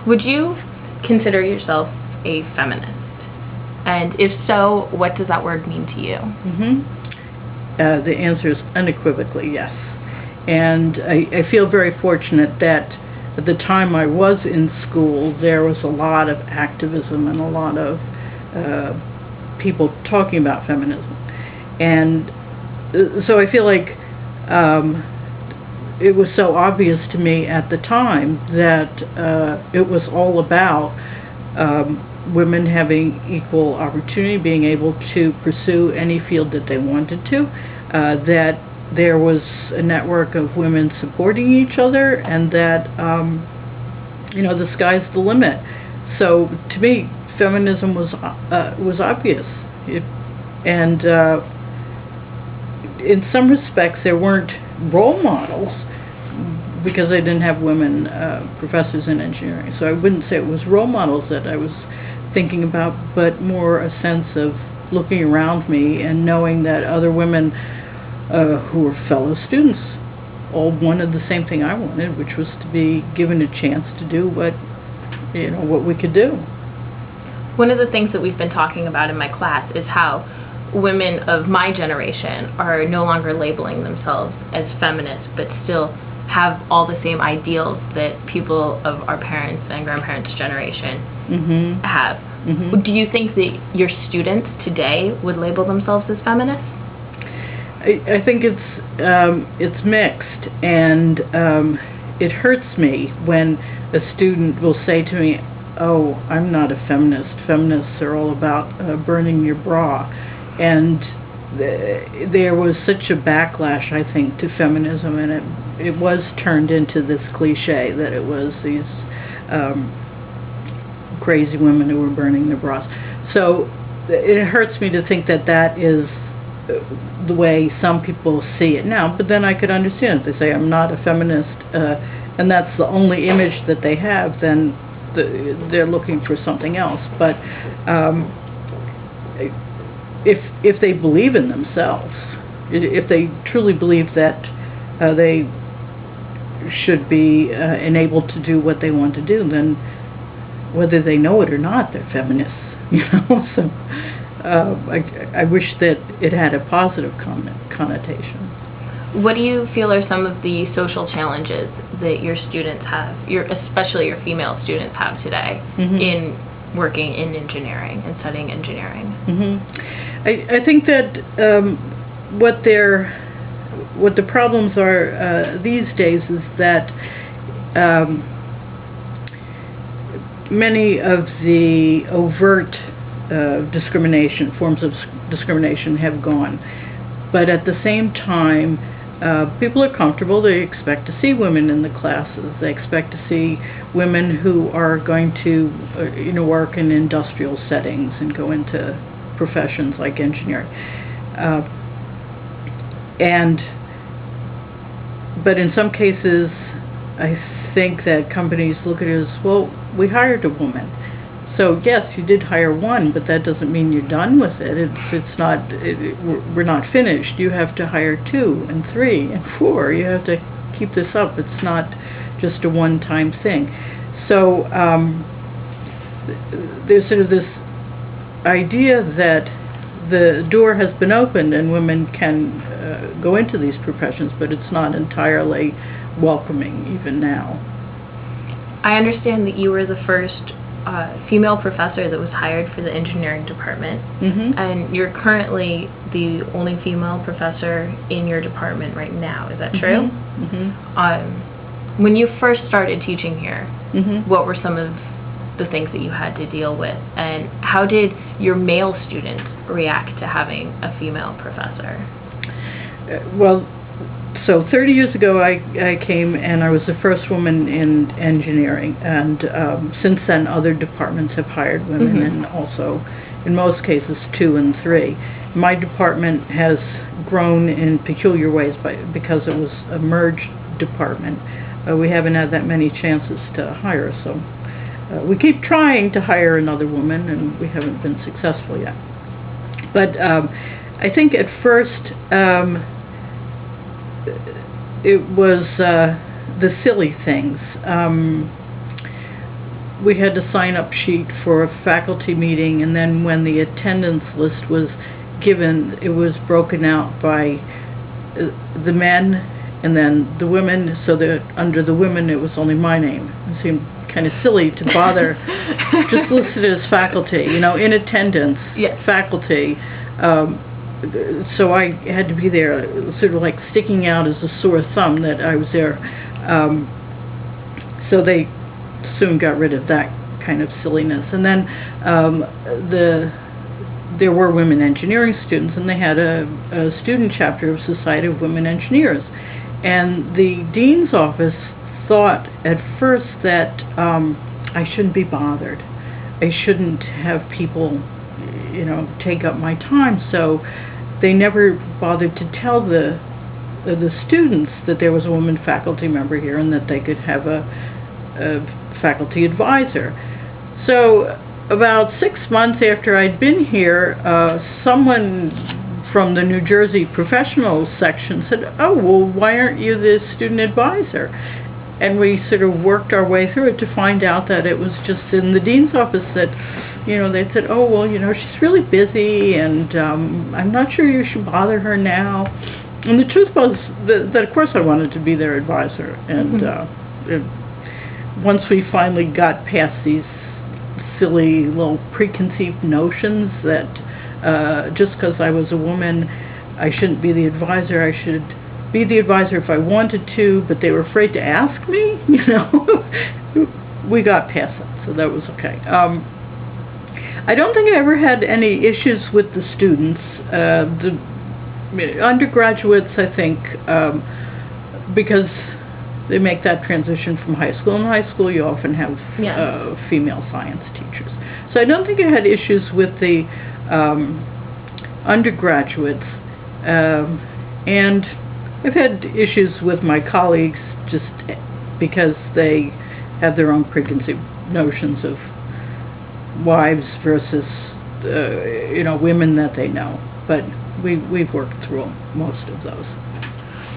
Would you consider yourself a feminist? And if so, what does that word mean to you? The answer is unequivocally yes. And I feel very fortunate that at the time I was in school, there was a lot of activism and a lot of people talking about feminism. And so I feel like it was so obvious to me at the time that it was all about women having equal opportunity, being able to pursue any field that they wanted to, that there was a network of women supporting each other, and that the sky's the limit. So to me, feminism was obvious, and in some respects there weren't role models because I didn't have women professors in engineering. So I wouldn't say it was role models that I was thinking about, but more a sense of looking around me and knowing that other women who were fellow students all wanted the same thing I wanted, which was to be given a chance to do what we could do. One of the things that we've been talking about in my class is how women of my generation are no longer labeling themselves as feminists, but still have all the same ideals that people of our parents' and grandparents' generation have. Do you think that your students today would label themselves as feminists? I think it's mixed, and it hurts me when a student will say to me, "Oh, I'm not a feminist. Feminists are all about burning your bra." And there was such a backlash, I think, to feminism, and it was turned into this cliche that it was these crazy women who were burning their bras. So it hurts me to think that that is the way some people see it now. But then I could understand if they say I'm not a feminist, and that's the only image that they have, then they're looking for something else. But if they believe in themselves, if they truly believe that they should be enabled to do what they want to do, then whether they know it or not, they're feminists. So I wish that it had a positive connotation. What do you feel are some of the social challenges that your students have, especially your female students have today, in working in engineering and studying engineering? I think that what the problems are these days is that many of the overt forms of discrimination have gone, but at the same time people are comfortable. They expect to see women in the classes. They expect to see women who are going to work in industrial settings and go into professions like engineering. But in some cases I think that companies look at it as, well, we hired a woman. So yes, you did hire one, but that doesn't mean you're done with it. We're not finished. You have to hire 2 and 3 and 4. You have to keep this up. It's not just a one-time thing. So there's sort of this idea that the door has been opened and women can go into these professions, but it's not entirely welcoming even now. I understand that you were the first female professor that was hired for the engineering department, and you're currently the only female professor in your department right now. Is that true? When you first started teaching here, what were some of the things that you had to deal with, and how did your male students react to having a female professor? So 30 years ago I came, and I was the first woman in engineering, and since then other departments have hired women, and also in most cases 2 and 3. My department has grown in peculiar ways because it was a merged department. We haven't had that many chances to hire, so we keep trying to hire another woman, and we haven't been successful yet. But I think at first it was the silly things. We had a sign-up sheet for a faculty meeting, and then when the attendance list was given, it was broken out by the men and then the women, so that under the women it was only my name. It seemed kind of silly to bother just listed as faculty, in attendance, yes. faculty. So I had to be there, sort of like sticking out as a sore thumb that I was there. So they soon got rid of that kind of silliness. And then there were women engineering students, and they had a student chapter of Society of Women Engineers. And the dean's office thought at first that I shouldn't be bothered. I shouldn't have people, take up my time. So they never bothered to tell the students that there was a woman faculty member here and that they could have a faculty advisor. So about 6 months after I'd been here, someone from the New Jersey professional section said, "Oh, well, why aren't you the student advisor?" And we sort of worked our way through it to find out that it was just in the dean's office that, they said, "Oh, well, she's really busy, and I'm not sure you should bother her now." And the truth was that of course I wanted to be their advisor, and once we finally got past these silly little preconceived notions that just because I was a woman I shouldn't be the advisor, I should be the advisor if I wanted to, but they were afraid to ask me, we got past that, so that was okay. I don't think I ever had any issues with the students. The undergraduates, I think, because they make that transition from high school. In high school, you often have female science teachers. So I don't think I had issues with the undergraduates. And I've had issues with my colleagues just because they have their own preconceived notions of wives versus, women that they know. But we've worked through most of those.